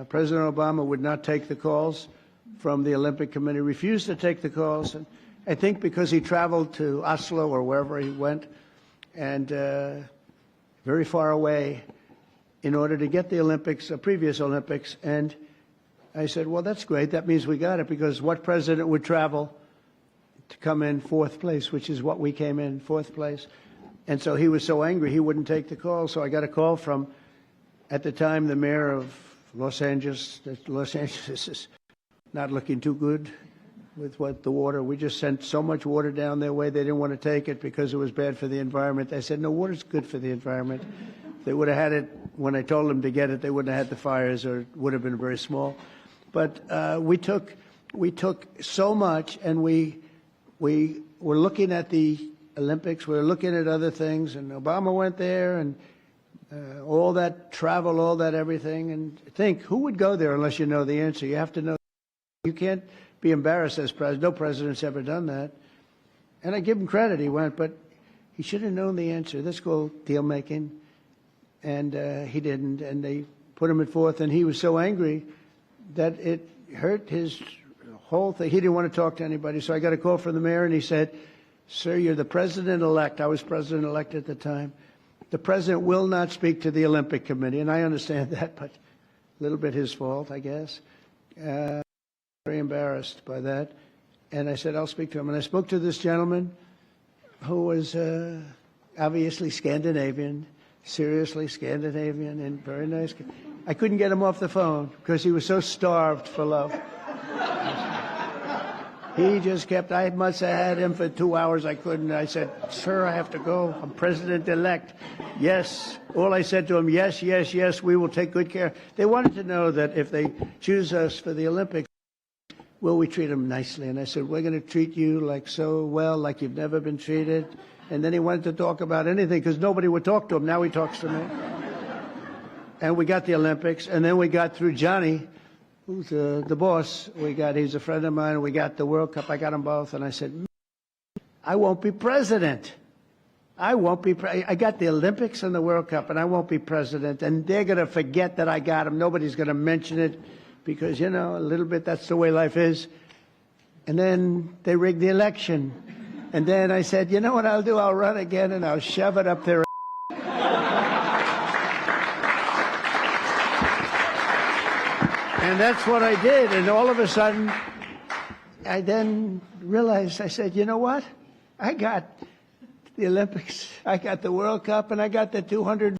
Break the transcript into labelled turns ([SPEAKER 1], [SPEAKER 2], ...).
[SPEAKER 1] President Obama would not take the calls from the Olympic Committee, refused to take the calls. And I think because he traveled to Oslo or wherever he went, and very far away, in order to get the Olympics, previous Olympics. And I said, well, that's great. That means we got it, because what president would travel to come in fourth place, which is what we came in, fourth place. And so he was so angry he wouldn't take the call. So I got a call from, at the time, the mayor of Los Angeles. Los Angeles is not looking too good with what the water. We just sent so much water down their way. They didn't want to take it because it was bad for the environment. I said, no, water's good for the environment. They would have had it when I told them to get it. They wouldn't have had the fires, or it would have been very small. But we took so much, and we were looking at the Olympics. We were looking at other things, and Obama went there, and all that travel, all that everything. And think, who would go there unless you know the answer? You have to know. You can't be embarrassed as president. No president's ever done that. And I give him credit. He went, but he should have known the answer. That's called deal making. And he didn't. And they put him at fourth, and he was so angry that it hurt his whole thing. He didn't want to talk to anybody. So I got a call from the mayor, and he said, sir, you're the president-elect. I was president-elect at the time. The president will not speak to the Olympic Committee. And I understand that, but a little bit his fault, I guess. Very embarrassed by that. And I said, I'll speak to him. And I spoke to this gentleman who was obviously Scandinavian, seriously Scandinavian, and very nice. I couldn't get him off the phone because he was so starved for love. He just kept, I must have had him for 2 hours. I couldn't. I said, sir, I have to go. I'm president-elect. Yes. All I said to him, yes, yes, yes, we will take good care. They wanted to know that if they choose us for the Olympics, will we treat them nicely? And I said, we're going to treat you like so well, like you've never been treated. And then he wanted to talk about anything because nobody would talk to him. Now he talks to me. And we got the Olympics, and then we got through Johnny, who's the boss. He's a friend of mine, and we got the World Cup. I got them both, and I said, I won't be president. I won't be. I got the Olympics and the World Cup, and I won't be president. And they're going to forget that I got them. Nobody's going to mention it because, you know, a little bit, that's the way life is. And then they rigged the election. And then I said, you know what I'll do? I'll run again, and I'll shove it up there. And that's what I did. And all of a sudden, I then realized, I said, you know what? I got the Olympics, I got the World Cup, and I got the 200